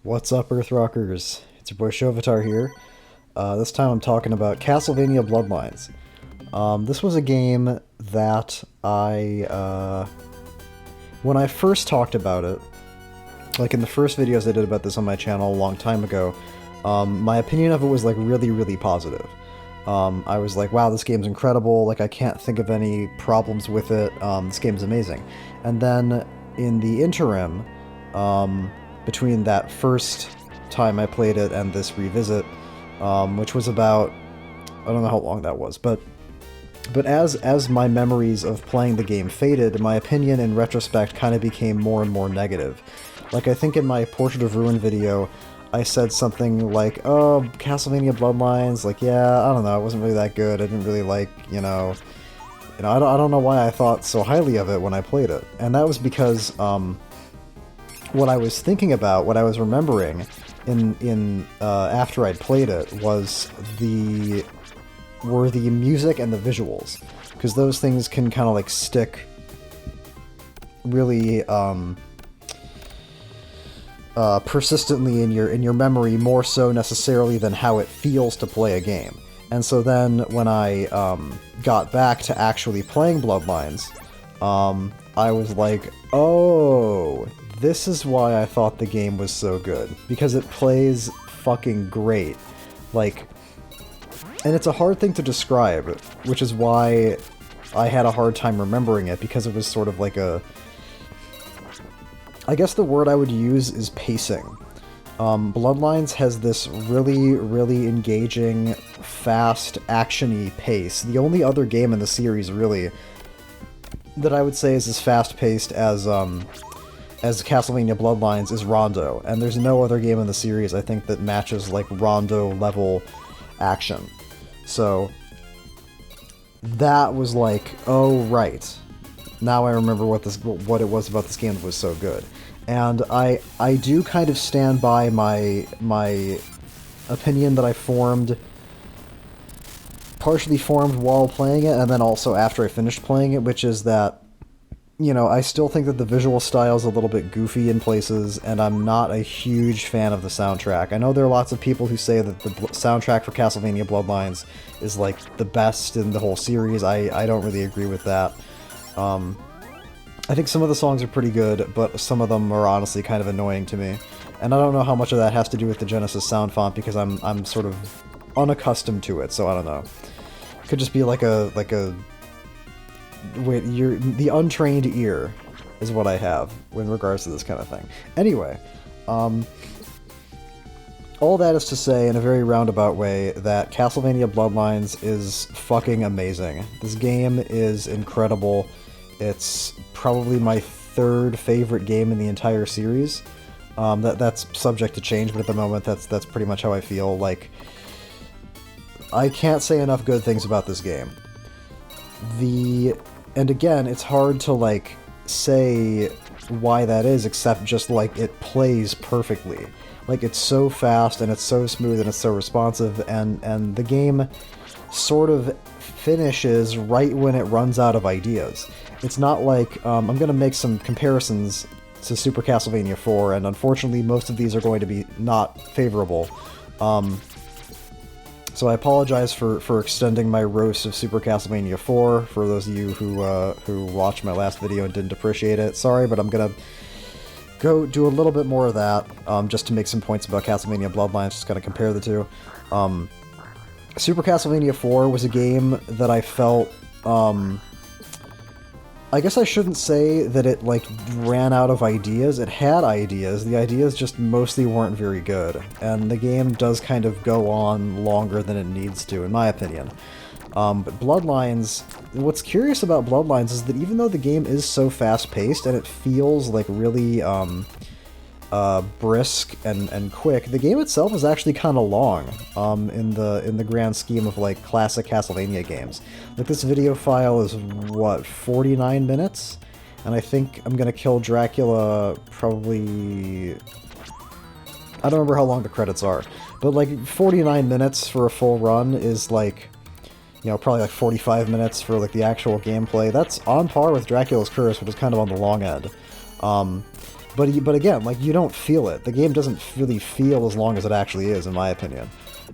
What's up, Earthrockers? It's your boy Shovatar here. This time I'm talking about Castlevania Bloodlines. This was a game that when I first talked about it, like in the first videos I did about this on my channel a long time ago, my opinion of it was like really, really positive. I was like, wow, this game's incredible, like I can't think of any problems with it, this game's amazing. And then in the interim, between that first time I played it and this revisit, which was about, I don't know how long that was, but as my memories of playing the game faded, my opinion in retrospect kind of became more and more negative. Like, I think in my Portrait of Ruin video, I said something like, oh, Castlevania Bloodlines, like, yeah, I don't know, it wasn't really that good, I didn't really like, I don't know why I thought so highly of it when I played it. And that was because, what I was thinking about, what I was remembering after I'd played it were the music and the visuals, because those things can kind of like stick really persistently in your memory, more so necessarily than how it feels to play a game. And so then when I got back to actually playing Bloodlines, I was like, oh, this is why I thought the game was so good. Because it plays fucking great. Like, and it's a hard thing to describe, which is why I had a hard time remembering it, because it was sort of like I guess the word I would use is pacing. Bloodlines has this really, really engaging, fast, action-y pace. The only other game in the series, really, that I would say is as fast-paced as Castlevania Bloodlines is Rondo, and there's no other game in the series, I think, that matches, like, Rondo-level action. So, that was like, oh, right. Now I remember what it was about this game that was so good. And I do kind of stand by my opinion that I partially formed while playing it, and then also after I finished playing it, which is that, I still think that the visual style is a little bit goofy in places, and I'm not a huge fan of the soundtrack. I know there are lots of people who say that the soundtrack for Castlevania Bloodlines is, like, the best in the whole series. I don't really agree with that. I think some of the songs are pretty good, but some of them are honestly kind of annoying to me. And I don't know how much of that has to do with the Genesis sound font, because I'm sort of unaccustomed to it, so I don't know. Could just be like a wait, the untrained ear is what I have in regards to this kind of thing. Anyway, all that is to say, in a very roundabout way, that Castlevania Bloodlines is fucking amazing. This game is incredible. It's probably my third favorite game in the entire series. That's subject to change, but at the moment that's pretty much how I feel. Like, I can't say enough good things about this game. And again, it's hard to, like, say why that is, except just, like, it plays perfectly. Like, it's so fast, and it's so smooth, and it's so responsive, and the game sort of finishes right when it runs out of ideas. It's not like, I'm gonna make some comparisons to Super Castlevania 4, and unfortunately most of these are going to be not favorable. So I apologize for extending my roast of Super Castlevania 4, for those of you who watched my last video and didn't appreciate it. Sorry, but I'm gonna go do a little bit more of that, just to make some points about Castlevania Bloodlines, just gotta compare the two. Super Castlevania 4 was a game that I felt, I guess I shouldn't say that it, like, ran out of ideas. It had ideas. The ideas just mostly weren't very good. And the game does kind of go on longer than it needs to, in my opinion. But Bloodlines... What's curious about Bloodlines is that even though the game is so fast-paced, and it feels, like, really, brisk and quick, the game itself is actually kind of long, in the grand scheme of, like, classic Castlevania games. Like, this video file is, what, 49 minutes? And I think I'm gonna kill Dracula probably... I don't remember how long the credits are, but, like, 49 minutes for a full run is, like, probably like 45 minutes for, like, the actual gameplay. That's on par with Dracula's Curse, which is kind of on the long end. But again, like, you don't feel it. The game doesn't really feel as long as it actually is, in my opinion.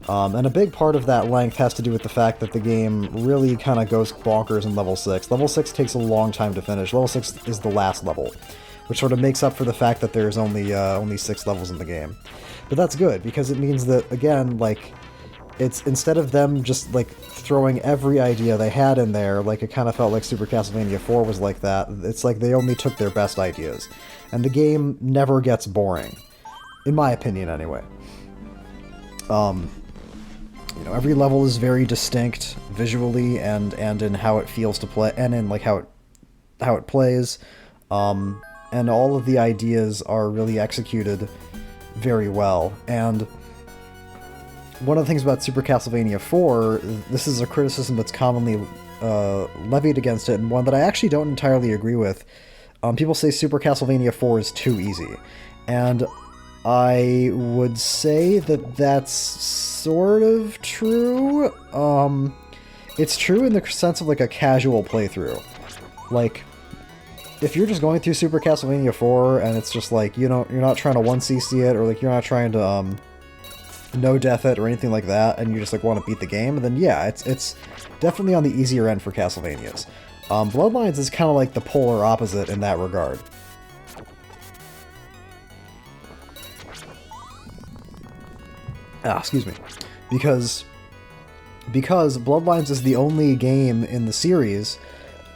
And a big part of that length has to do with the fact that the game really kind of goes bonkers in level 6. Level 6 takes a long time to finish. Level 6 is the last level, which sort of makes up for the fact that there's only 6 levels in the game. But that's good, because it means that, again, like, it's, instead of them just, like, throwing every idea they had in there, like, it kind of felt like Super Castlevania 4 was like that. It's like they only took their best ideas. And the game never gets boring. In my opinion, anyway. You know, every level is very distinct visually and in how it feels to play, and in, like, how it plays. And all of the ideas are really executed very well. And one of the things about Super Castlevania 4, this is a criticism that's commonly levied against it, and one that I actually don't entirely agree with. People say Super Castlevania 4 is too easy, and I would say that that's sort of true. It's true in the sense of, like, a casual playthrough. Like, if you're just going through Super Castlevania 4 and it's just like, you know, you're not trying to 1cc it, or, like, you're not trying to no death it or anything like that, and you just, like, want to beat the game, then yeah, it's definitely on the easier end for Castlevanias. Bloodlines is kind of like the polar opposite in that regard. Excuse me. Because Bloodlines is the only game in the series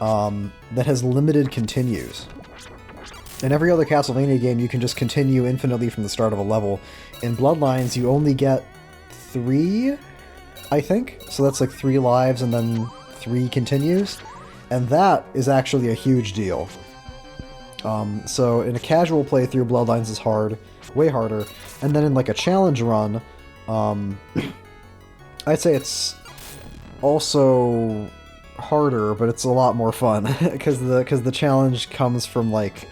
that has limited continues. In every other Castlevania game, you can just continue infinitely from the start of a level. In Bloodlines, you only get 3, I think? So that's like 3 lives and then 3 continues. And that is actually a huge deal. So in a casual playthrough, Bloodlines is hard, way harder. And then in, like, a challenge run, I'd say it's also harder, but it's a lot more fun, because the challenge comes from, like,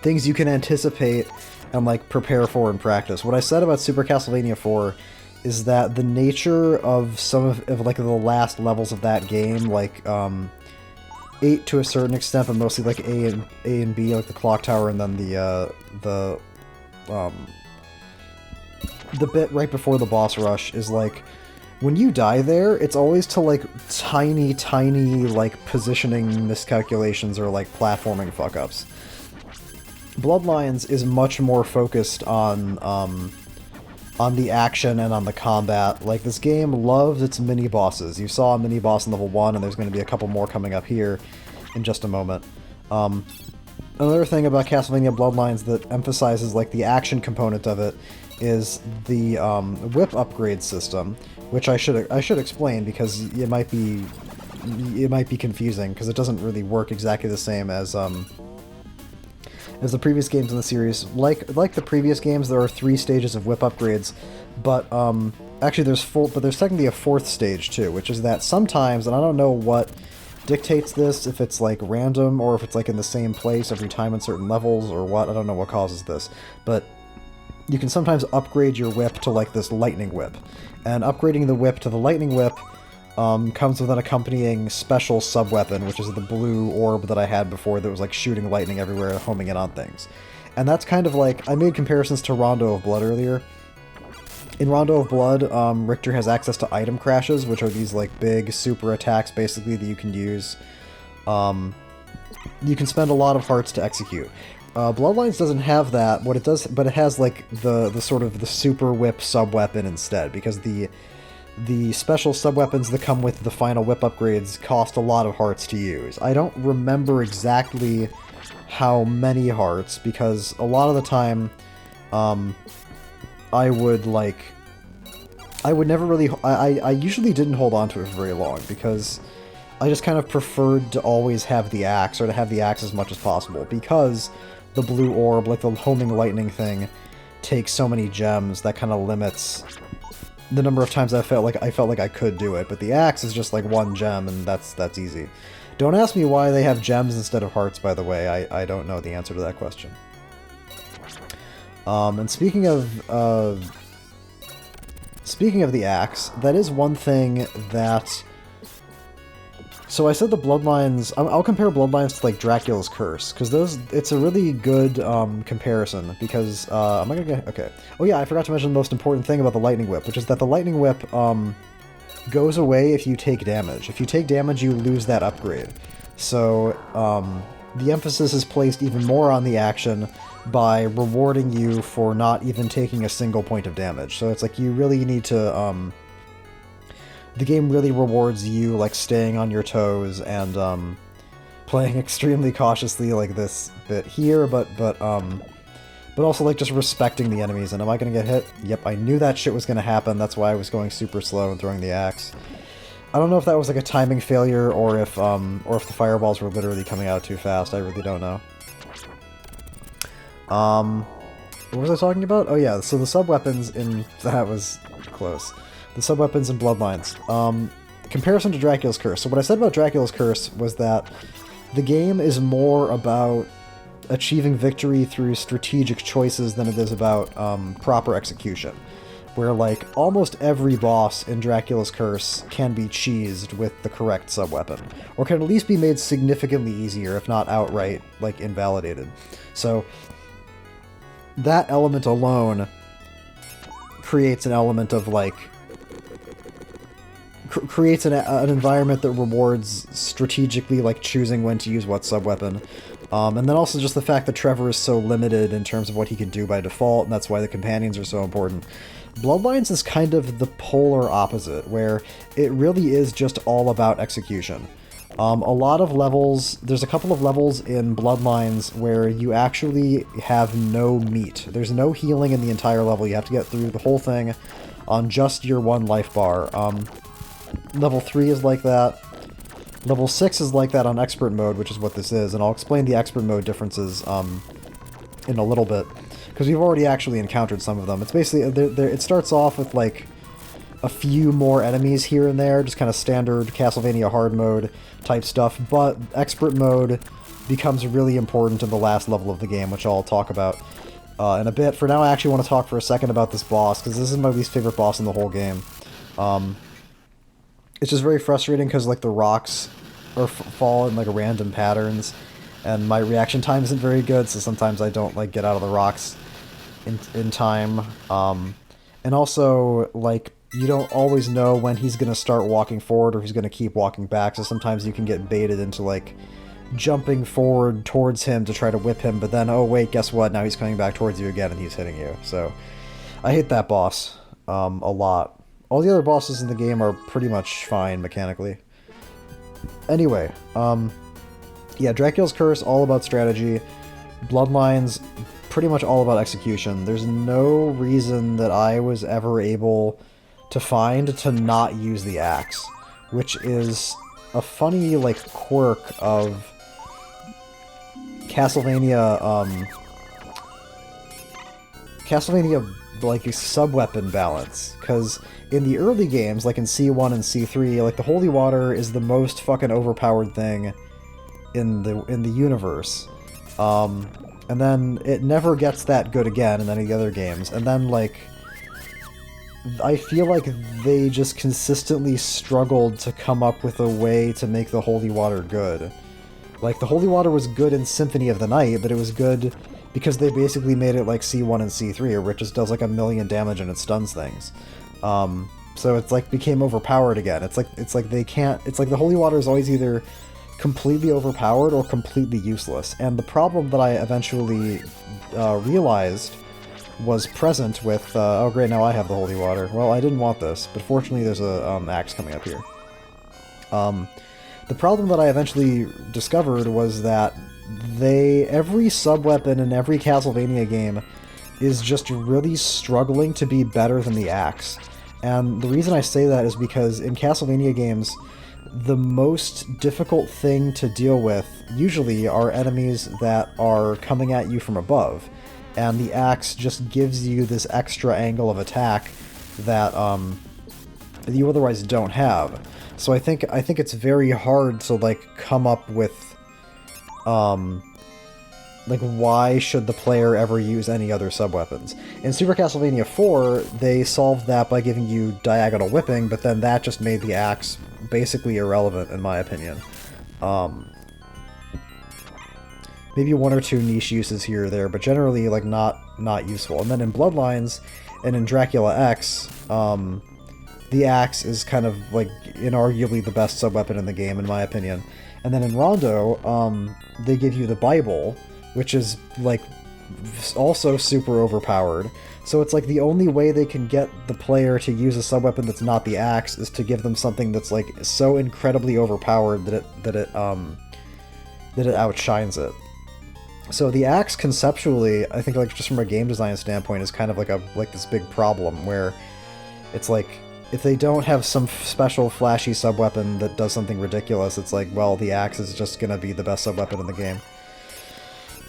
things you can anticipate and, like, prepare for in practice. What I said about Super Castlevania 4 is that the nature of some of like, the last levels of that game, like, 8 to a certain extent, but mostly, like, A and B, like the clock tower, and then the bit right before the boss rush is, like, when you die there, it's always to, like, tiny, like, positioning miscalculations or, like, platforming fuck-ups. Bloodlines is much more focused on the action and on the combat. Like, this game loves its mini-bosses. You saw a mini-boss in level 1, and there's going to be a couple more coming up here in just a moment. Another thing about Castlevania Bloodlines that emphasizes, like, the action component of it is the whip upgrade system, which I should explain, because it might be confusing, because it doesn't really work exactly the same as the previous games in the series. Like the previous games, there are 3 stages of whip upgrades, but actually there's technically a 4th stage too, which is that sometimes, and I don't know what dictates this, if it's, like, random or if it's, like, in the same place every time in certain levels or what, I don't know what causes this, but you can sometimes upgrade your whip to, like, this lightning whip, and upgrading the whip to the lightning whip comes with an accompanying special sub-weapon, which is the blue orb that I had before that was, like, shooting lightning everywhere and homing in on things. And that's kind of like, I made comparisons to Rondo of Blood earlier. In Rondo of Blood, Richter has access to item crashes, which are these, like, big super attacks, basically, that you can use. You can spend a lot of hearts to execute. Bloodlines doesn't have that. What it does, but it has, like, the sort of the super whip sub-weapon instead, because the special sub-weapons that come with the final whip upgrades cost a lot of hearts to use. I don't remember exactly how many hearts, because a lot of the time, I usually didn't hold on to it for very long, because I just kind of preferred to always have the axe, or to have the axe as much as possible, because the blue orb, like the homing lightning thing, takes so many gems that kind of limits the number of times I felt like I could do it. But the axe is just, like, 1 gem, and that's easy. Don't ask me why they have gems instead of hearts, by the way. I don't know the answer to that question. And speaking of the axe, that is one thing that So I said the Bloodlines... I'll compare Bloodlines to, like, Dracula's Curse, because it's a really good comparison, because... am I gonna get... Okay. Oh yeah, I forgot to mention the most important thing about the Lightning Whip, which is that the Lightning Whip goes away if you take damage. If you take damage, you lose that upgrade. So the emphasis is placed even more on the action by rewarding you for not even taking a single point of damage. So it's like you really need to... the game really rewards you, like, staying on your toes and playing extremely cautiously, like this bit here, but also, like, just respecting the enemies. And am I gonna get hit? Yep, I knew that shit was gonna happen. That's why I was going super slow and throwing the axe. I don't know if that was, like, a timing failure or if the fireballs were literally coming out too fast. I really don't know. What was I talking about? Oh yeah, so the sub-weapons in... That was close. The sub-weapons in Bloodlines. Comparison to Dracula's Curse. So what I said about Dracula's Curse was that the game is more about achieving victory through strategic choices than it is about proper execution. Where, like, almost every boss in Dracula's Curse can be cheesed with the correct sub-weapon. Or can at least be made significantly easier, if not outright, like, invalidated. So, that element alone creates an element of, like... creates an environment that rewards strategically, like, choosing when to use what sub-weapon. And then also just the fact that Trevor is so limited in terms of what he can do by default, and that's why the companions are so important. Bloodlines is kind of the polar opposite, where it really is just all about execution. A lot of levels, there's a couple of levels in Bloodlines where you actually have no meat. There's no healing in the entire level. You have to get through the whole thing on just your one life bar. Level 3 is like that. Level 6 is like that on Expert Mode, which is what this is, and I'll explain the Expert Mode differences in a little bit, because we've already actually encountered some of them. It's basically, it starts off with, like, a few more enemies here and there, just kind of standard Castlevania hard mode type stuff, but Expert Mode becomes really important in the last level of the game, which I'll talk about in a bit. For now, I actually want to talk for a second about this boss, because this is my least favorite boss in the whole game. It's just very frustrating because, like, the rocks fall in, like, random patterns, and my reaction time isn't very good, so sometimes I don't, like, get out of the rocks in time. And also, like, you don't always know when he's going to start walking forward or he's going to keep walking back, so sometimes you can get baited into, like, jumping forward towards him to try to whip him, but then, oh wait, guess what, now he's coming back towards you again and he's hitting you. So, I hate that boss a lot. All the other bosses in the game are pretty much fine mechanically. Anyway, yeah, Dracula's Curse, all about strategy. Bloodlines, pretty much all about execution. There's no reason that I was ever able to find to not use the axe, which is a funny, like, quirk of Castlevania, like, a sub-weapon balance, because in the early games, like in C1 and C3, like, the Holy Water is the most fucking overpowered thing in the universe. And then it never gets that good again in any of the other games, and then, like, I feel like they just consistently struggled to come up with a way to make the Holy Water good. Like, the Holy Water was good in Symphony of the Night, but it was good because they basically made it like C1 and C3, where it just does like 1,000,000 damage and it stuns things. So it's like became overpowered again. It's like they can't. It's like the Holy Water is always either completely overpowered or completely useless. And the problem that I eventually realized was present with. Oh great, now I have the Holy Water. Well, I didn't want this, but fortunately there's a axe coming up here. The problem that I eventually discovered was that every sub-weapon in every Castlevania game is just really struggling to be better than the axe. And the reason I say that is because in Castlevania games, the most difficult thing to deal with usually are enemies that are coming at you from above. And the axe just gives you this extra angle of attack that you otherwise don't have. So I think it's very hard to, like, come up with like, why should the player ever use any other sub-weapons? In Super Castlevania 4, they solved that by giving you diagonal whipping, but then that just made the axe basically irrelevant in my opinion. Maybe one or two niche uses here or there, but generally like not useful. And then in Bloodlines and in Dracula X, the axe is kind of like inarguably the best sub-weapon in the game in my opinion. And then in Rondo, they give you the Bible, which is like also super overpowered. So it's like the only way they can get the player to use a sub-weapon that's not the axe is to give them something that's like so incredibly overpowered that it outshines it. So the axe conceptually, I think like just from a game design standpoint, is kind of like this big problem where it's like if they don't have some special flashy sub-weapon that does something ridiculous, it's like, well, the axe is just gonna be the best sub-weapon in the game.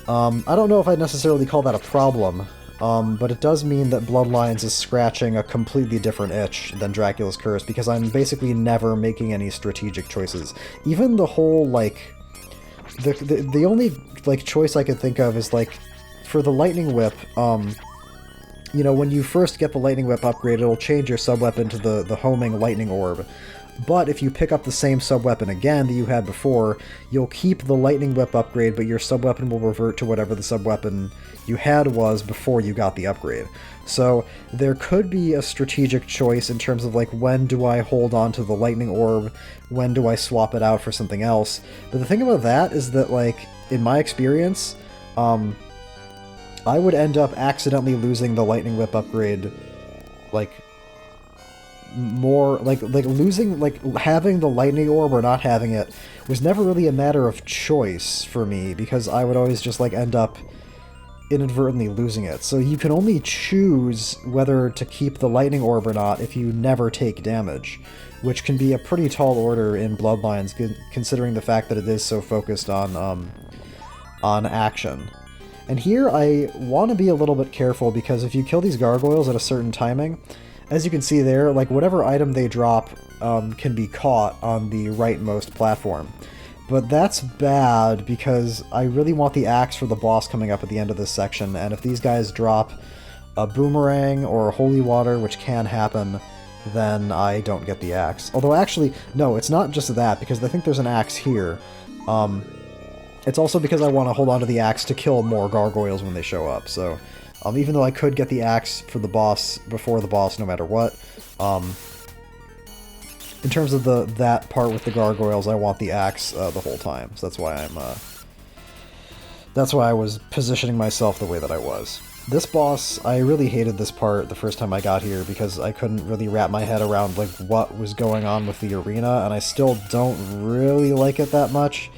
I don't know if I'd necessarily call that a problem, but it does mean that Bloodlines is scratching a completely different itch than Dracula's Curse, because I'm basically never making any strategic choices. Even the whole, like, the only, like, choice I could think of is, like, for the Lightning Whip, you know, when you first get the Lightning Whip upgrade, it'll change your sub-weapon to the homing Lightning Orb. But if you pick up the same sub-weapon again that you had before, you'll keep the Lightning Whip upgrade, but your sub-weapon will revert to whatever the sub-weapon you had was before you got the upgrade. So there could be a strategic choice in terms of like, when do I hold on to the Lightning Orb, when do I swap it out for something else. But the thing about that is that, like, in my experience, I would end up accidentally losing the Lightning Whip upgrade, like, more, like losing, like, having the Lightning Orb or not having it was never really a matter of choice for me, because I would always just, like, end up inadvertently losing it. So you can only choose whether to keep the Lightning Orb or not if you never take damage, which can be a pretty tall order in Bloodlines, considering the fact that it is so focused on action. And here I want to be a little bit careful, because if you kill these gargoyles at a certain timing, as you can see there, like, whatever item they drop can be caught on the rightmost platform. But that's bad, because I really want the axe for the boss coming up at the end of this section, and if these guys drop a boomerang or holy water, which can happen, then I don't get the axe. Although actually, no, it's not just that, because I think there's an axe here. It's also because I want to hold on to the axe to kill more gargoyles when they show up, so even though I could get the axe for the boss before the boss no matter what, in terms of that part with the gargoyles, I want the axe the whole time. So that's why that's why I was positioning myself the way that I was. This boss, I really hated this part the first time I got here, because I couldn't really wrap my head around, like, what was going on with the arena, and I still don't really like it that much.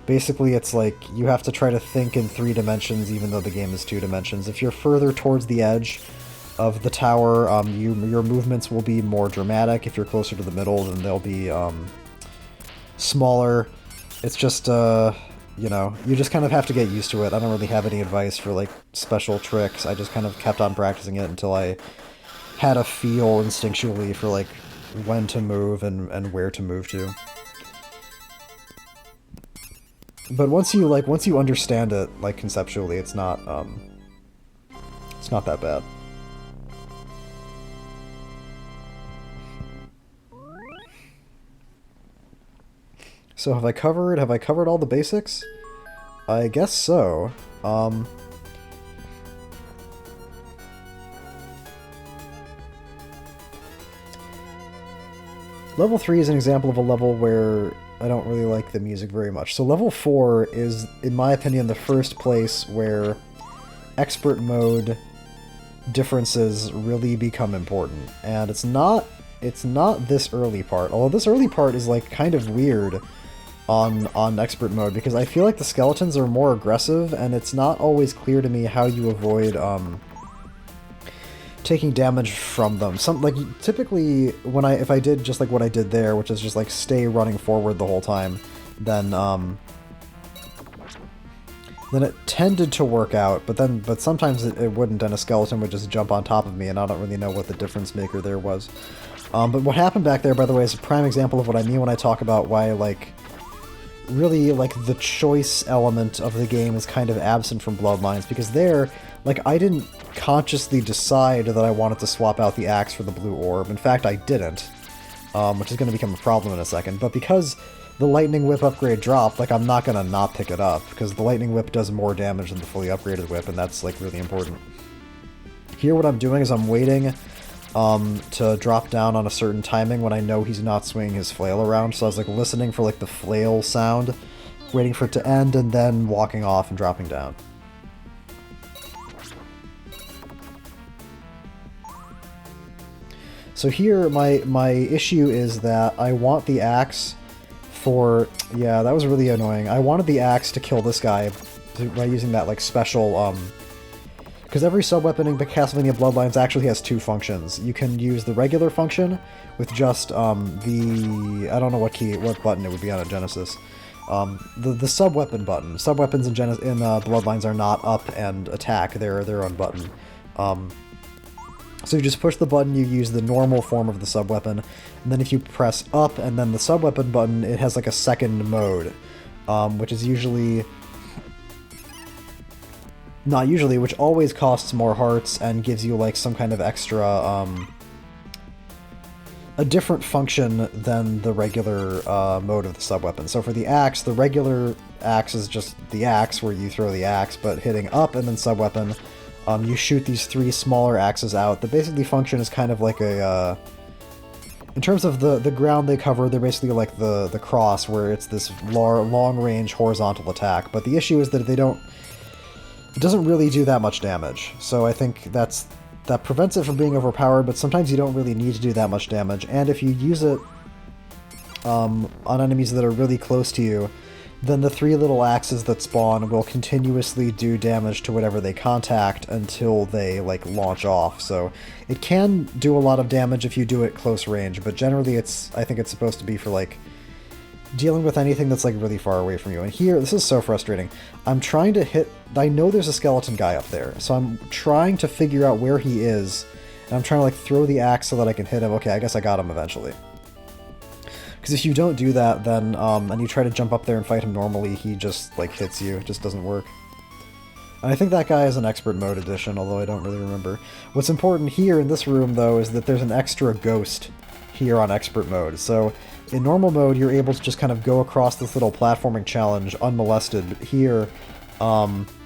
Basically, it's like, you have to try to think in 3 dimensions, even though the game is 2 dimensions. If you're further towards the edge of the tower, your movements will be more dramatic. If you're closer to the middle, then they'll be smaller. It's just, you know, you just kind of have to get used to it. I don't really have any advice for, like, special tricks. I just kind of kept on practicing it until I had a feel instinctually for, like, when to move and where to move to. But once you understand it, like, conceptually, it's not that bad. So have I covered all the basics? I guess so. Level 3 is an example of a level where I don't really like the music very much. So level 4 is, in my opinion, the first place where expert mode differences really become important. And it's not this early part. Although this early part is, like, kind of weird on expert mode, because I feel like the skeletons are more aggressive, and it's not always clear to me how you avoid taking damage from them. Typically if I did just like what I did there, which is just like stay running forward the whole time, then it tended to work out, but sometimes it wouldn't, and a skeleton would just jump on top of me, and I don't really know what the difference maker there was. But what happened back there, by the way, is a prime example of what I mean when I talk about why, like, really, like, the choice element of the game is kind of absent from Bloodlines, because there, like, I didn't consciously decide that I wanted to swap out the axe for the blue orb. In fact, I didn't. which is going to become a problem in a second. But because the Lightning Whip upgrade dropped, like, I'm not going to not pick it up, because the Lightning Whip does more damage than the fully upgraded whip, and that's, like, really important. Here what I'm doing is I'm waiting to drop down on a certain timing when I know he's not swinging his flail around, so I was, like, listening for, like, the flail sound, waiting for it to end, and then walking off and dropping down. So here, my issue is that I want the axe for... Yeah, that was really annoying. I wanted the axe to kill this guy by using that, like, special, because every sub-weapon in Castlevania Bloodlines actually has two functions. You can use the regular function with just, the... I don't know what button it would be on a Genesis. The sub-weapon button. Sub-weapons in Bloodlines are not up and attack, they're their own button. So you just push the button, you use the normal form of the sub-weapon, and then if you press up and then the sub-weapon button, it has like a second mode, which is usually... Not usually, which always costs more hearts and gives you like some kind of extra, a different function than the regular mode of the sub-weapon. So for the axe, the regular axe is just the axe where you throw the axe, but hitting up and then sub-weapon, you shoot these three smaller axes out that basically function as kind of like a, in terms of the ground they cover, they're basically like the cross, where it's this long-range horizontal attack. But the issue is that they don't... It doesn't really do that much damage, so I think that prevents it from being overpowered, but sometimes you don't really need to do that much damage, and if you use it on enemies that are really close to you, then the three little axes that spawn will continuously do damage to whatever they contact until they, like, launch off. So it can do a lot of damage if you do it close range, but generally I think it's supposed to be for, like, dealing with anything that's, like, really far away from you. And here, this is so frustrating. I'm trying to hit... I know there's a skeleton guy up there, so I'm trying to figure out where he is, and I'm trying to, like, throw the axe so that I can hit him. Okay, I guess I got him eventually. Because if you don't do that, then, and you try to jump up there and fight him normally, he just, like, hits you. It just doesn't work. And I think that guy is an expert mode edition, although I don't really remember. What's important here in this room, though, is that there's an extra ghost here on expert mode. So in normal mode, you're able to just kind of go across this little platforming challenge unmolested. But here,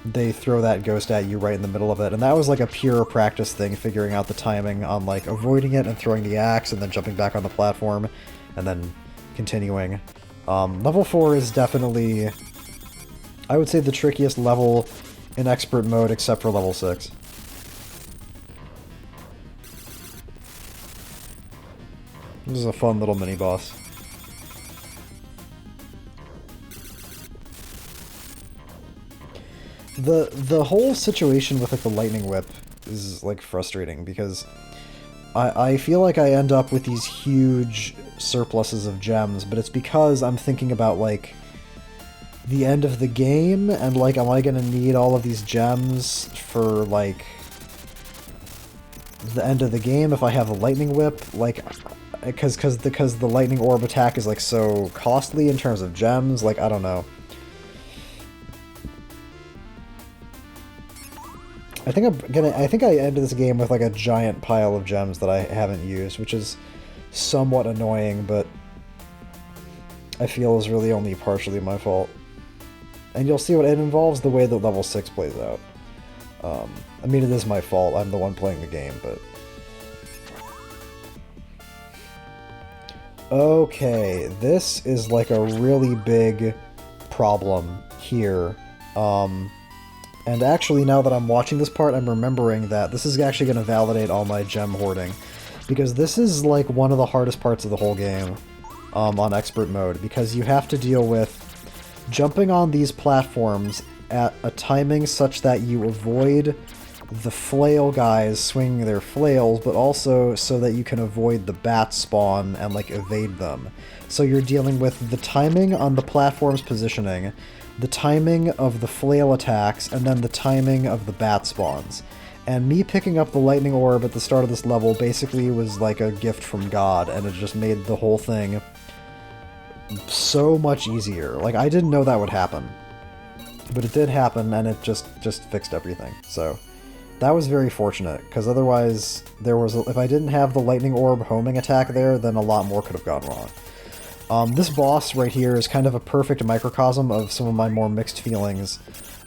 they throw that ghost at you right in the middle of it. And that was like a pure practice thing, figuring out the timing on, like, avoiding it and throwing the axe and then jumping back on the platform and then continuing. Level 4 is definitely, I would say, the trickiest level in expert mode except for level 6. This is a fun little mini-boss. The whole situation with, like, the lightning whip is, like, frustrating, because I feel like I end up with these huge surpluses of gems, but it's because I'm thinking about, like, the end of the game, and, like, am I gonna need all of these gems for, like, the end of the game if I have a lightning whip? Like, because the lightning orb attack is, like, so costly in terms of gems, like, I don't know. I think I ended this game with, like, a giant pile of gems that I haven't used, which is somewhat annoying, but I feel is really only partially my fault. And you'll see what it involves the way that level 6 plays out. I mean, it is my fault, I'm the one playing the game, but... Okay, this is, like, a really big problem here. And actually, now that I'm watching this part, I'm remembering that this is actually going to validate all my gem hoarding. Because this is, like, one of the hardest parts of the whole game on expert mode. Because you have to deal with jumping on these platforms at a timing such that you avoid the flail guys swinging their flails, but also so that you can avoid the bat spawn and, like, evade them. So you're dealing with the timing on the platform's positioning, the timing of the flail attacks, and then the timing of the bat spawns. And me picking up the lightning orb at the start of this level basically was like a gift from God, and it just made the whole thing so much easier. Like, I didn't know that would happen, but it did happen, and it just fixed everything. So, That was very fortunate, because otherwise there was if I didn't have the lightning orb homing attack there, then a lot more could have gone wrong. This boss right here is kind of a perfect microcosm of some of my more mixed feelings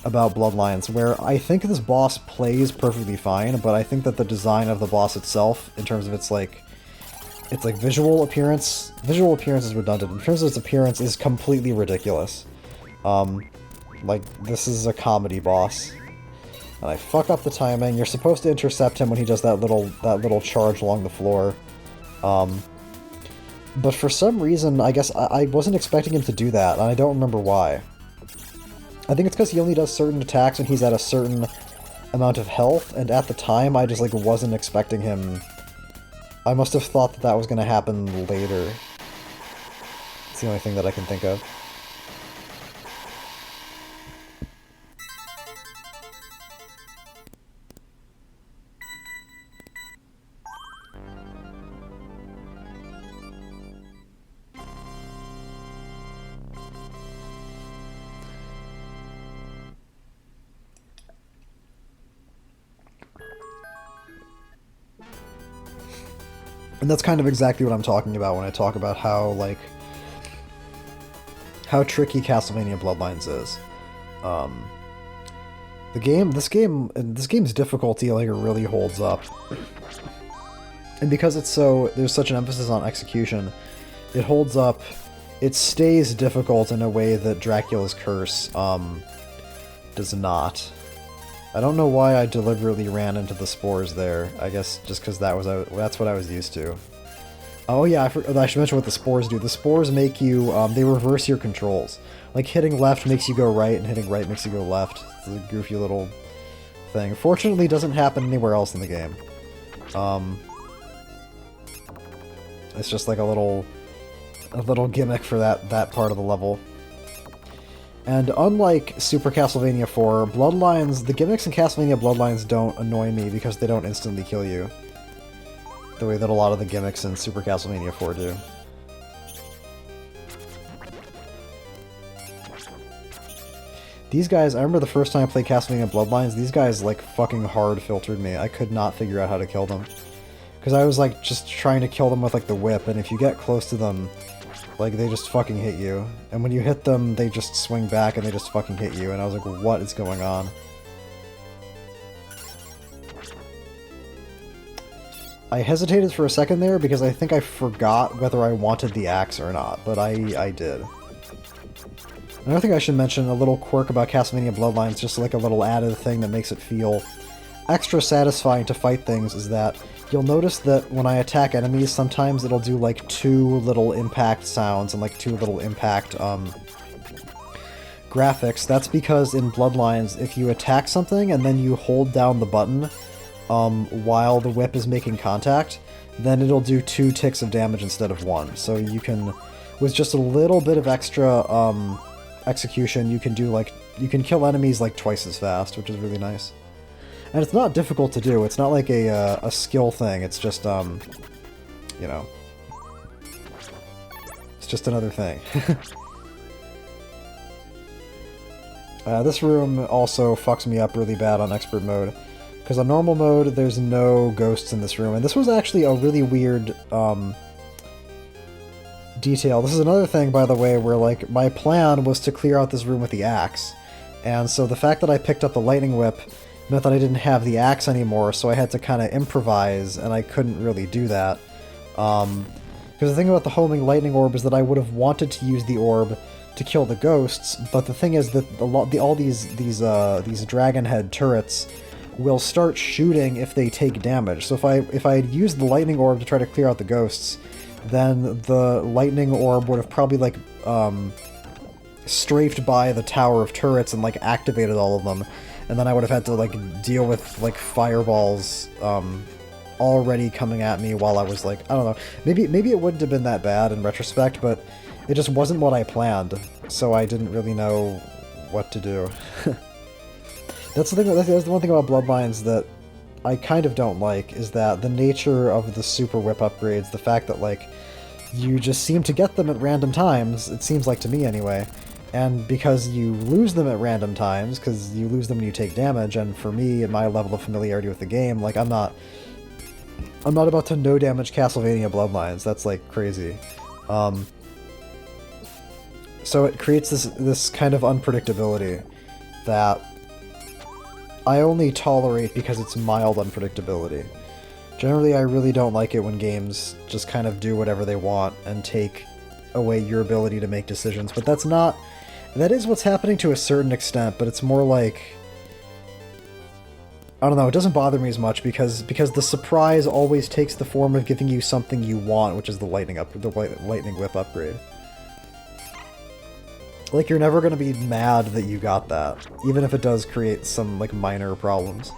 about Bloodlines, where I think this boss plays perfectly fine, but I think that the design of the boss itself, in terms of its visual appearance is redundant. In terms of its appearance, is completely ridiculous. Like, this is a comedy boss. And I fuck up the timing. You're supposed to intercept him when he does that little charge along the floor. But for some reason, I guess I wasn't expecting him to do that, and I don't remember why. I think it's because he only does certain attacks when he's at a certain amount of health, and at the time I just, like, wasn't expecting him. I must have thought that that was going to happen later. It's the only thing that I can think of. And that's kind of exactly what I'm talking about when I talk about how, like, how tricky Castlevania Bloodlines is. This game's difficulty, like, it really holds up. And because there's such an emphasis on execution, it holds up, it stays difficult in a way that Dracula's Curse, does not. I don't know why I deliberately ran into the spores there. I guess just because that's what I was used to. Oh yeah, I should mention what the spores do. The spores make you, they reverse your controls. Like, hitting left makes you go right, and hitting right makes you go left. It's a goofy little thing. Fortunately, it doesn't happen anywhere else in the game. It's just like a little gimmick for that part of the level. And unlike Super Castlevania 4, Bloodlines, the gimmicks in Castlevania Bloodlines don't annoy me because they don't instantly kill you. The way that a lot of the gimmicks in Super Castlevania 4 do. These guys, I remember the first time I played Castlevania Bloodlines, these guys, like, fucking hard filtered me. I could not figure out how to kill them. Because I was, like, just trying to kill them with, like, the whip, and if you get close to them, like, they just fucking hit you. And when you hit them, they just swing back and they just fucking hit you. And I was like, what is going on? I hesitated for a second there because I think I forgot whether I wanted the axe or not. But I did. Another thing I should mention, a little quirk about Castlevania Bloodlines, just like a little added thing that makes it feel extra satisfying to fight things, is that you'll notice that when I attack enemies, sometimes it'll do, like, 2 little impact sounds and, like, 2 little impact, graphics. That's because in Bloodlines, if you attack something and then you hold down the button, while the whip is making contact, then it'll do 2 ticks of damage instead of 1. So you can, with just a little bit of extra, execution, you can do, like, you can kill enemies, like, twice as fast, which is really nice. And it's not difficult to do. It's not like a skill thing. It's just, you know, it's just another thing. This room also fucks me up really bad on expert mode. Because on normal mode, there's no ghosts in this room. And this was actually a really weird, detail. This is another thing, by the way, where, like, my plan was to clear out this room with the axe. And so the fact that I picked up the lightning whip meant that I didn't have the axe anymore, so I had to kind of improvise, and I couldn't really do that. Because the thing about the homing lightning orb is that I would have wanted to use the orb to kill the ghosts, but the thing is that all these dragon head turrets will start shooting if they take damage. So if I had used the lightning orb to try to clear out the ghosts, then the lightning orb would have probably, like, strafed by the tower of turrets and, like, activated all of them. And then I would have had to, like, deal with, like, fireballs already coming at me while I was, like, I don't know. Maybe it wouldn't have been that bad in retrospect, but it just wasn't what I planned, so I didn't really know what to do. That's the thing. That's the one thing about Bloodlines that I kind of don't like, is that the nature of the super whip upgrades, the fact that, like, you just seem to get them at random times, it seems like to me anyway, And because you lose them at random times, because you lose them when you take damage, and for me, at my level of familiarity with the game, like, I'm not about to no damage Castlevania Bloodlines. That's like crazy. So it creates this kind of unpredictability that I only tolerate because it's mild unpredictability. Generally, I really don't like it when games just kind of do whatever they want and take away your ability to make decisions, but that is what's happening to a certain extent, but it's more like, I don't know, it doesn't bother me as much because the surprise always takes the form of giving you something you want, which is the lightning whip upgrade. Like, you're never going to be mad that you got that, even if it does create some, like, minor problems.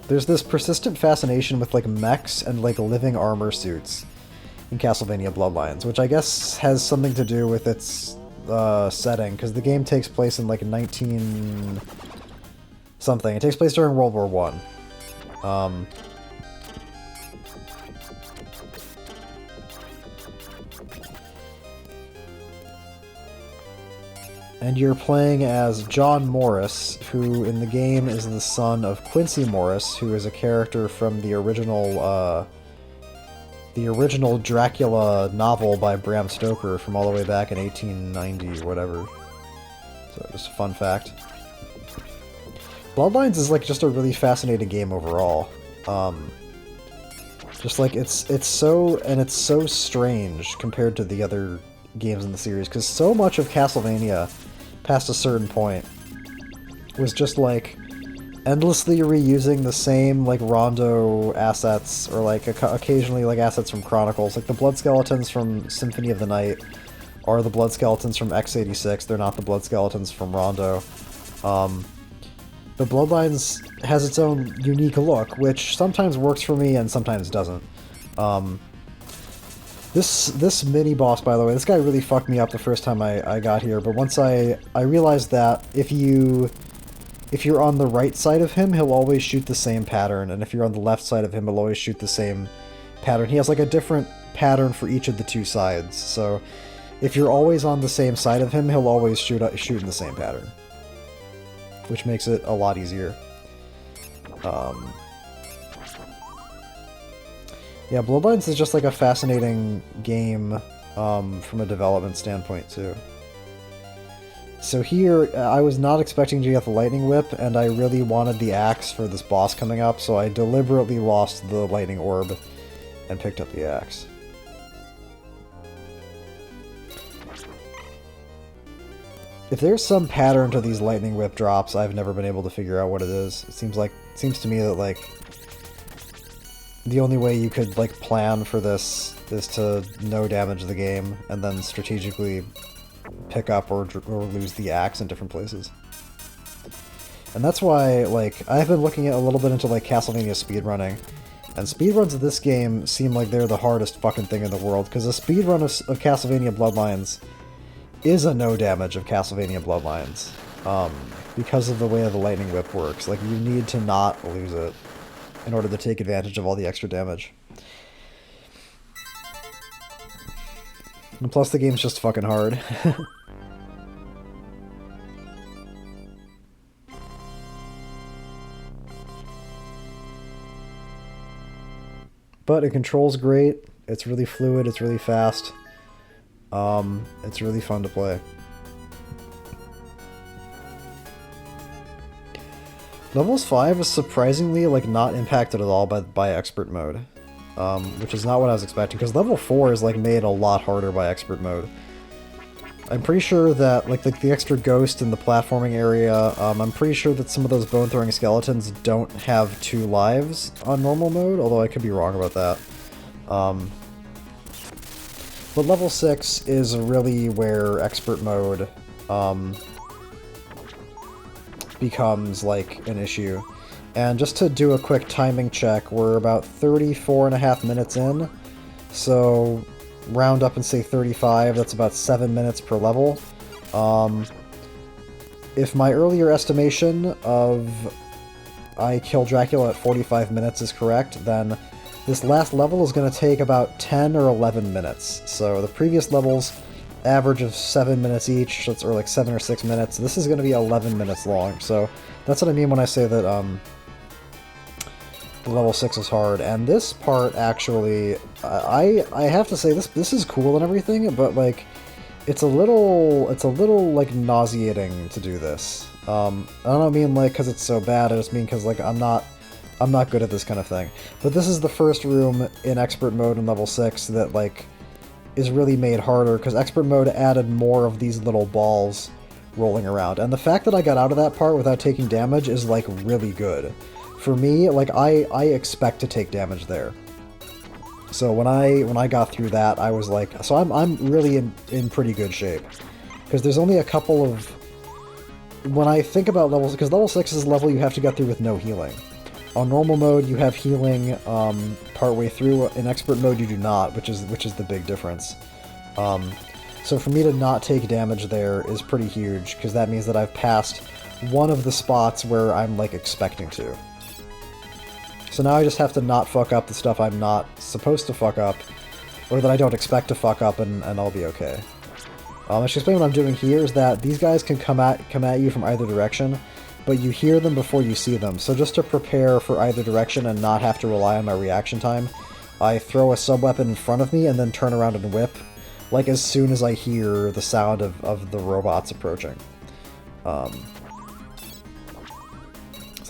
There's this persistent fascination with, like, mechs and, like, living armor suits in Castlevania Bloodlines, which I guess has something to do with its setting, because the game takes place in, like, 19... something. It takes place during World War I. And you're playing as John Morris, who in the game is the son of Quincy Morris, who is a character from the original Dracula novel by Bram Stoker from all the way back in 1890 or whatever. So just a fun fact. Bloodlines is like just a really fascinating game overall. Just like it's so strange compared to the other games in the series, because so much of Castlevania past a certain point was just like endlessly reusing the same like Rondo assets, or like occasionally like assets from Chronicles. Like the blood skeletons from Symphony of the Night are the blood skeletons from X86, they're not the blood skeletons from Rondo. But Bloodlines has its own unique look, which sometimes works for me and sometimes doesn't. This mini-boss, by the way, this guy really fucked me up the first time I got here, but once I realized that if you're on the right side of him, he'll always shoot the same pattern, and if you're on the left side of him, he'll always shoot the same pattern. He has like a different pattern for each of the two sides, so if you're always on the same side of him, he'll always shoot in the same pattern, which makes it a lot easier. Yeah, Bloodlines is just like a fascinating game from a development standpoint too. So here, I was not expecting to get the Lightning Whip, and I really wanted the axe for this boss coming up, so I deliberately lost the Lightning Orb and picked up the axe. If there's some pattern to these Lightning Whip drops, I've never been able to figure out what it is. It seems to me that like the only way you could like plan for this is to no damage the game and then strategically pick up or lose the axe in different places. And that's why, like, I've been looking at a little bit into like Castlevania speedrunning, and speedruns of this game seem like they're the hardest fucking thing in the world, because a speedrun of Castlevania Bloodlines is a no damage of Castlevania Bloodlines, because of the way the Lightning Whip works. Like, you need to not lose it in order to take advantage of all the extra damage. And plus the game's just fucking hard. But it controls great, it's really fluid, it's really fast. It's really fun to play. Levels 5 is surprisingly like not impacted at all by expert mode, which is not what I was expecting, because level 4 is like made a lot harder by expert mode. I'm pretty sure that like the extra ghost in the platforming area, I'm pretty sure that some of those bone-throwing skeletons don't have 2 lives on normal mode, although I could be wrong about that. But level 6 is really where expert mode becomes like an issue. And just to do a quick timing check, we're about 34.5 minutes in, so round up and say 35, that's about 7 minutes per level. If my earlier estimation of I kill Dracula at 45 minutes is correct, then This last level is going to take about 10 or 11 minutes. So the previous levels average of 7 minutes each, or like 7 or 6 minutes. This is going to be 11 minutes long. So that's what I mean when I say that level 6 is hard. And this part actually, I have to say this is cool and everything, but like it's a little like nauseating to do this. I don't mean like because it's so bad. I just mean because like I'm not good at this kind of thing. But this is the first room in expert mode in level 6 that like is really made harder because expert mode added more of these little balls rolling around. And the fact that I got out of that part without taking damage is like really good. For me, like I expect to take damage there. So when I got through that, I was like, so I'm really in pretty good shape. Because there's only a couple of, when I think about levels, because level 6 is a level you have to get through with no healing. On normal mode, you have healing partway through. In expert mode, you do not, which is the big difference. So for me to not take damage there is pretty huge, because that means that I've passed one of the spots where I'm like expecting to. So now I just have to not fuck up the stuff I'm not supposed to fuck up, or that I don't expect to fuck up, and I'll be okay. I should explain what I'm doing here is that these guys can come at you from either direction, but you hear them before you see them. So just to prepare for either direction and not have to rely on my reaction time, I throw a sub-weapon in front of me and then turn around and whip, like as soon as I hear the sound of the robots approaching. So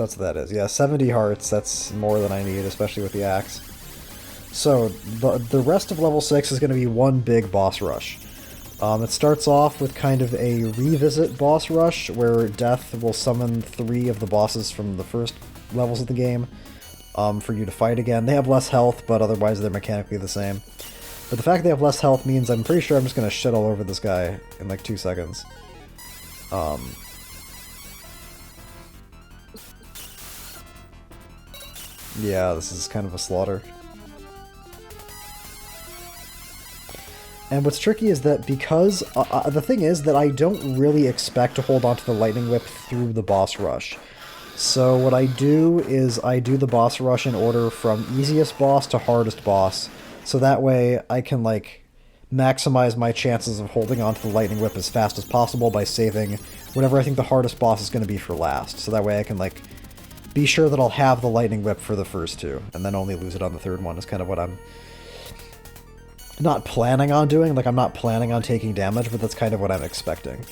that's what that is. Yeah, 70 hearts, that's more than I need, especially with the axe. So, the rest of level 6 is going to be one big boss rush. It starts off with kind of a revisit boss rush, where Death will summon 3 of the bosses from the first levels of the game for you to fight again. They have less health, but otherwise they're mechanically the same. But the fact they have less health means I'm pretty sure I'm just going to shit all over this guy in like 2 seconds. Yeah, this is kind of a slaughter. And what's tricky is that because... the thing is that I don't really expect to hold onto the lightning whip through the boss rush. So what I do is I do the boss rush in order from easiest boss to hardest boss. So that way I can, like, maximize my chances of holding onto the lightning whip as fast as possible by saving whatever I think the hardest boss is going to be for last. So that way I can, like, be sure that I'll have the lightning whip for the first 2, and then only lose it on the 3rd one is kind of what I'm not planning on doing. Like, I'm not planning on taking damage, but that's kind of what I'm expecting.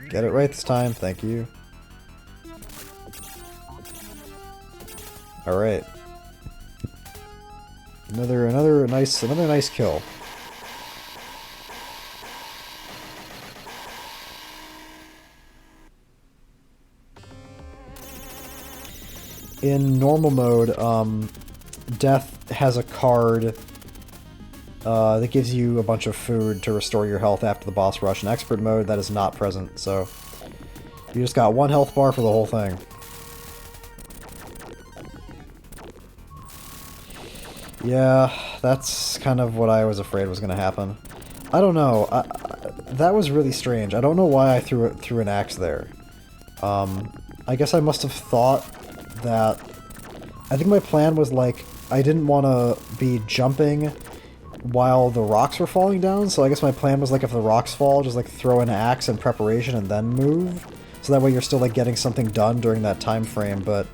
Get it right this time, thank you. Alright. Another nice kill. In normal mode, Death has a card that gives you a bunch of food to restore your health after the boss rush. In expert mode, that is not present, so you just got 1 health bar for the whole thing. Yeah, that's kind of what I was afraid was going to happen. I don't know. That was really strange. I don't know why I threw an axe there. I guess I must have thought that... I think my plan was, like, I didn't want to be jumping while the rocks were falling down, so I guess my plan was, like, if the rocks fall, just, like, throw an axe in preparation and then move. So that way you're still, like, getting something done during that time frame, but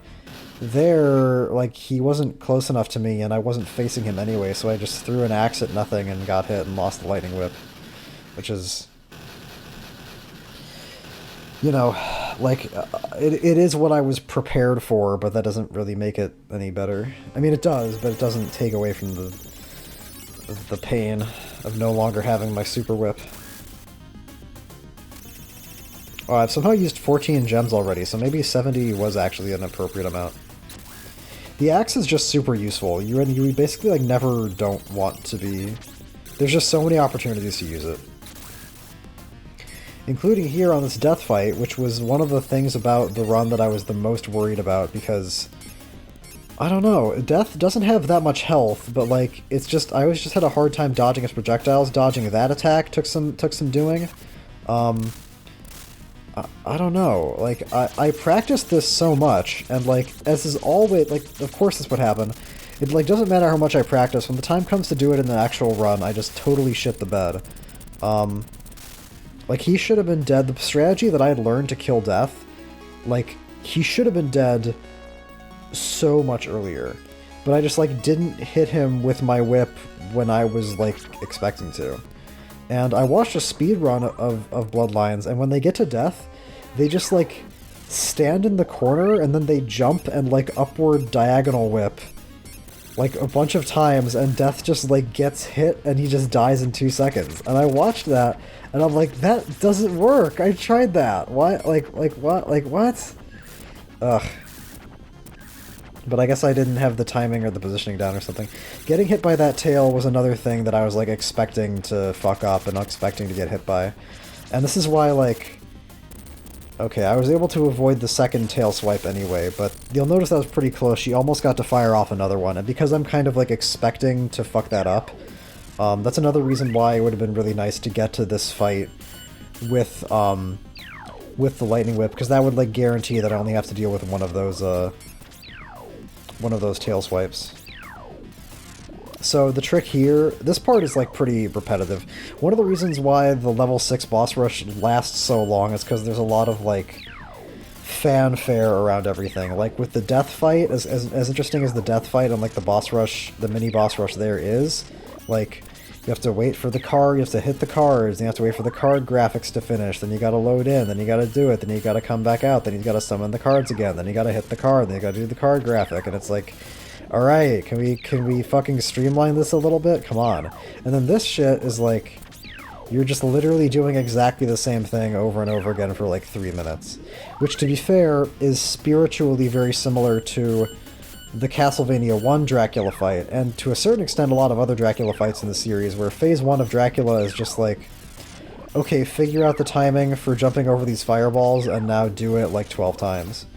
there, like, he wasn't close enough to me, and I wasn't facing him anyway, so I just threw an axe at nothing and got hit and lost the lightning whip. Which is... you know, like, it is what I was prepared for, but that doesn't really make it any better. I mean, it does, but it doesn't take away from the pain of no longer having my super whip. Oh, I've somehow used 14 gems already, so maybe 70 was actually an appropriate amount. The axe is just super useful. You basically, like, never don't want to be... There's just so many opportunities to use it. Including here on this death fight, which was one of the things about the run that I was the most worried about, because... I don't know, Death doesn't have that much health, but, like, it's just... I always just had a hard time dodging his projectiles. Dodging that attack took some doing. I don't know. Like, I practiced this so much, and, like, as is always, like, of course this would happen. It, like, doesn't matter how much I practice. When the time comes to do it in the actual run, I just totally shit the bed. Like, he should have been dead. The strategy that I had learned to kill Death, like, he should have been dead so much earlier. But I just, like, didn't hit him with my whip when I was, like, expecting to. And I watched a speedrun of Bloodlines, and when they get to Death, they just, like, stand in the corner, and then they jump and, like, upward diagonal whip, like, a bunch of times, and Death just, like, gets hit, and he just dies in 2 seconds. And I watched that, and I'm like, that doesn't work! I tried that! Why? Like, what? Like, what? Ugh. But I guess I didn't have the timing or the positioning down or something. Getting hit by that tail was another thing that I was, like, expecting to fuck up and expecting to get hit by. And this is why, like... Okay, I was able to avoid the second tail swipe anyway, but you'll notice that was pretty close. She almost got to fire off another one, and because I'm kind of, like, expecting to fuck that up, that's another reason why it would have been really nice to get to this fight with the lightning whip, because that would, like, guarantee that I only have to deal with one of those tail swipes. So the trick here, this part is, like, pretty repetitive. One of the reasons why the level 6 boss rush lasts so long is because there's a lot of, like, fanfare around everything. Like, with the death fight, as interesting as the death fight and, like, the boss rush, the mini boss rush there is, like, you have to wait for the card, you have to hit the cards, then you have to wait for the card graphics to finish, then you gotta load in, then you gotta do it, then you gotta come back out, then you gotta summon the cards again, then you gotta hit the card, then you gotta do the card graphic, and it's like, alright, can we fucking streamline this a little bit? Come on. And then this shit is like, you're just literally doing exactly the same thing over and over again for like 3 minutes. Which, to be fair, is spiritually very similar to the Castlevania 1 Dracula fight, and to a certain extent a lot of other Dracula fights in the series, where Phase 1 of Dracula is just like, okay, figure out the timing for jumping over these fireballs and now do it like 12 times.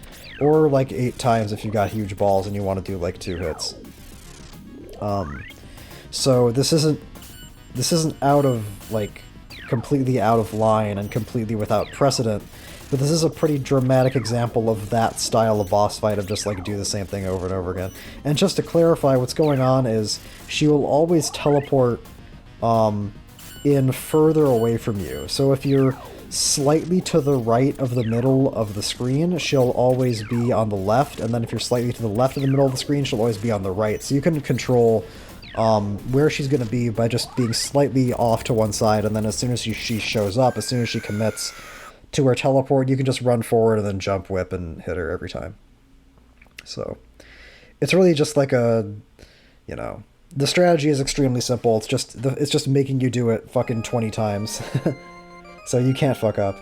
Or like 8 times if you've got huge balls and you want to do like 2 hits. So this isn't out of, like, completely out of line and completely without precedent, but this is a pretty dramatic example of that style of boss fight, of just, like, do the same thing over and over again. And just to clarify, what's going on is she will always teleport in further away from you. So if you're slightly to the right of the middle of the screen, she'll always be on the left, and then if you're slightly to the left of the middle of the screen, she'll always be on the right. So you can control where she's going to be by just being slightly off to one side, and then as soon as she shows up, as soon as she commits to her teleport, you can just run forward and then jump whip and hit her every time. So it's really just like a, you know, the strategy is extremely simple. It's just making you do it fucking 20 times. So you can't fuck up.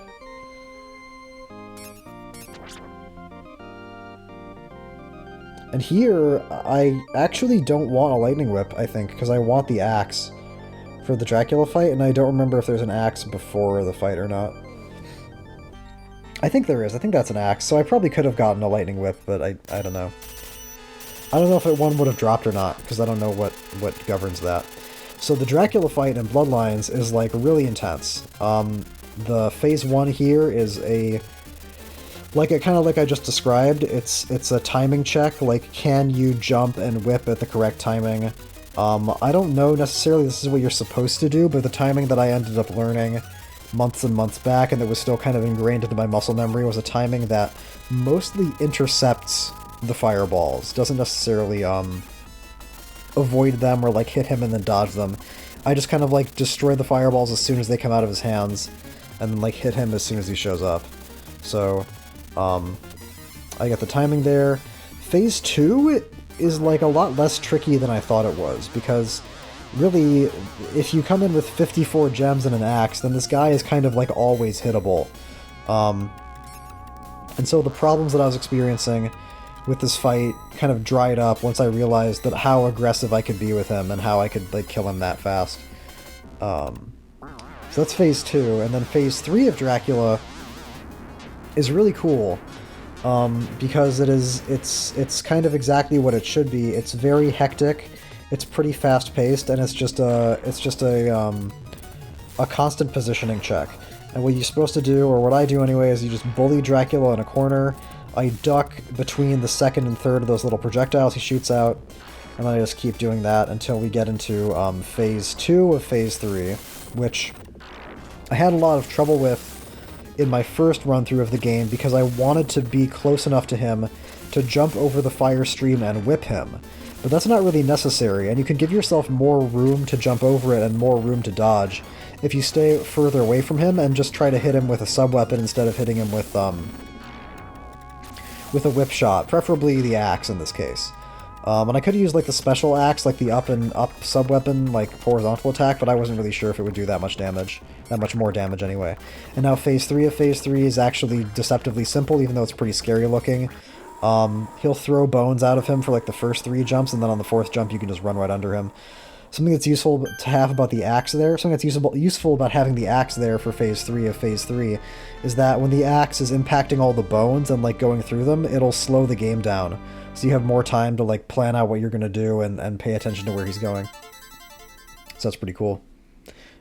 And here, I actually don't want a lightning whip, I think, because I want the axe for the Dracula fight, and I don't remember if there's an axe before the fight or not. I think there is. I think that's an axe, so I probably could have gotten a lightning whip, but I don't know. I don't know if one would have dropped or not, because I don't know what governs that. So the Dracula fight in Bloodlines is, like, really intense. The Phase 1 here is kind of like I just described. It's a timing check, like, can you jump and whip at the correct timing? I don't know necessarily this is what you're supposed to do, but the timing that I ended up learning months and months back, and that was still kind of ingrained into my muscle memory, was a timing that mostly intercepts the fireballs. Doesn't necessarily avoid them or, like, hit him and then dodge them. I just kind of, like, destroy the fireballs as soon as they come out of his hands, and then, like, hit him as soon as he shows up. So, I get the timing there. Phase 2 is, like, a lot less tricky than I thought it was, because really, if you come in with 54 gems and an axe, then this guy is kind of, like, always hittable. And so the problems that I was experiencing with this fight kind of dried up once I realized that how aggressive I could be with him and how I could, like, kill him that fast. So that's Phase 2, and then Phase 3 of Dracula is really cool, because it's kind of exactly what it should be. It's very hectic, it's pretty fast-paced, and it's just a constant positioning check. And what you're supposed to do, or what I do anyway, is you just bully Dracula in a corner. I duck between the second and third of those little projectiles he shoots out, and then I just keep doing that until we get into Phase 2 of Phase 3, which I had a lot of trouble with in my first run-through of the game because I wanted to be close enough to him to jump over the fire stream and whip him. But that's not really necessary, and you can give yourself more room to jump over it and more room to dodge if you stay further away from him and just try to hit him with a sub-weapon instead of hitting him with a whip shot, preferably the axe in this case. And I could have used like the special axe, like the up and up sub-weapon, like horizontal attack, but I wasn't really sure if it would do that much damage. That much more damage anyway. And now Phase 3 of Phase 3 is actually deceptively simple, even though it's pretty scary looking. He'll throw bones out of him for like the first 3 jumps, and then on the 4th jump you can just run right under him. Something that's useful to have about the axe there, something that's useful about having the axe there for Phase 3 of Phase 3, is that when the axe is impacting all the bones and like going through them, it'll slow the game down. So you have more time to like plan out what you're going to do and pay attention to where he's going. So that's pretty cool.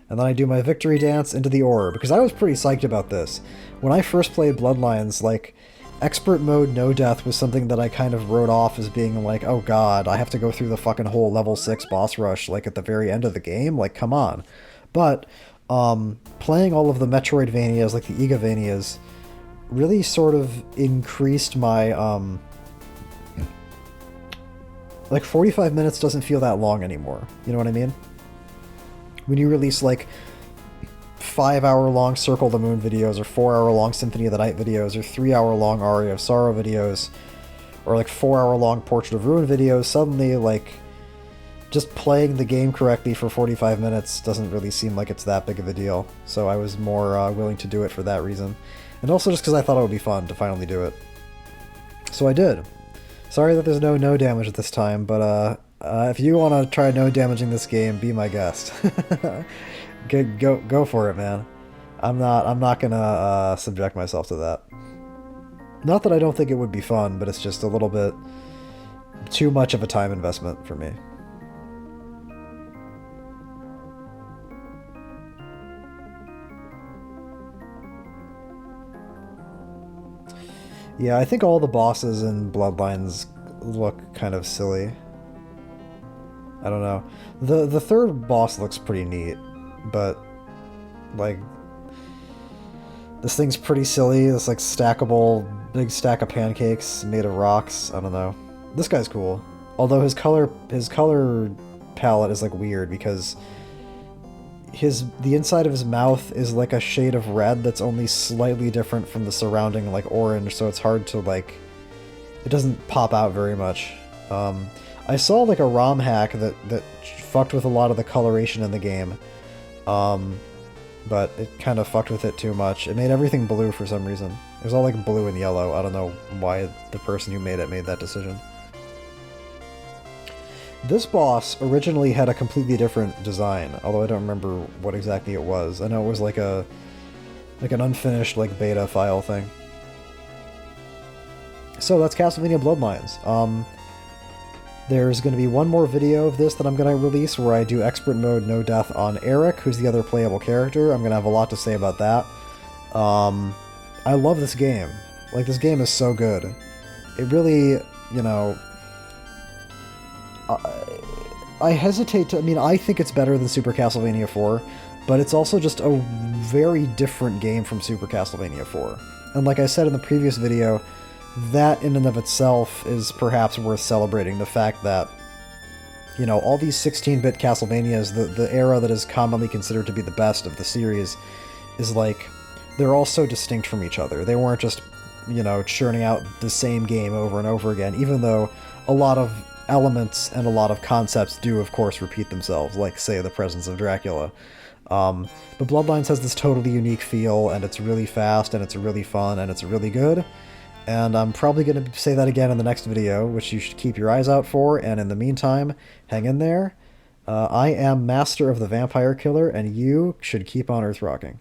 And then I do my victory dance into the orb, because I was pretty psyched about this. When I first played Bloodlines, like, expert mode no death was something that I kind of wrote off as being like, oh god, I have to go through the fucking whole level 6 boss rush, like, at the very end of the game? Like, come on. But, playing all of the Metroidvanias, like the Igavanias, really sort of increased my, like, 45 minutes doesn't feel that long anymore. You know what I mean? When you release, like, 5-hour-long Circle of the Moon videos, or 4-hour-long Symphony of the Night videos, or 3-hour-long Aria of Sorrow videos, or, like, 4-hour-long Portrait of Ruin videos, suddenly, like, just playing the game correctly for 45 minutes doesn't really seem like it's that big of a deal. So I was more willing to do it for that reason. And also just because I thought it would be fun to finally do it. So I did. Sorry that there's no damage at this time, but if you want to try no damaging this game, be my guest. Go for it, man. I'm not gonna subject myself to that. Not that I don't think it would be fun, but it's just a little bit too much of a time investment for me. Yeah, I think all the bosses in Bloodlines look kind of silly. I don't know. The third boss looks pretty neat, but, like, this thing's pretty silly. It's like stackable, big stack of pancakes made of rocks. I don't know. This guy's cool. Although his color palette is, like, weird, because the inside of his mouth is like a shade of red that's only slightly different from the surrounding, like, orange, so it's hard to, like, it doesn't pop out very much. I saw, like, a ROM hack that fucked with a lot of the coloration in the game, but it kind of fucked with it too much. It made everything blue for some reason. It was all, like, blue and yellow. I don't know why the person who made it made that decision. This boss originally had a completely different design, although I don't remember what exactly it was. I know it was like an unfinished, like, beta file thing. So that's Castlevania Bloodlines. There's going to be one more video of this that I'm going to release where I do expert mode no death on Eric, who's the other playable character. I'm going to have a lot to say about that. I love this game. Like, this game is so good. It really, you know... I hesitate to... I mean, I think it's better than Super Castlevania 4, but it's also just a very different game from Super Castlevania 4. And like I said in the previous video, that in and of itself is perhaps worth celebrating. The fact that, you know, all these 16-bit Castlevanias, the era that is commonly considered to be the best of the series, is like, they're all so distinct from each other. They weren't just, you know, churning out the same game over and over again, even though a lot of elements and a lot of concepts do, of course, repeat themselves, like, say, the presence of Dracula. But Bloodlines has this totally unique feel, and it's really fast, and it's really fun, and it's really good. And I'm probably going to say that again in the next video, which you should keep your eyes out for, and in the meantime, hang in there. I am Master of the Vampire Killer, and you should keep on Earth Rocking.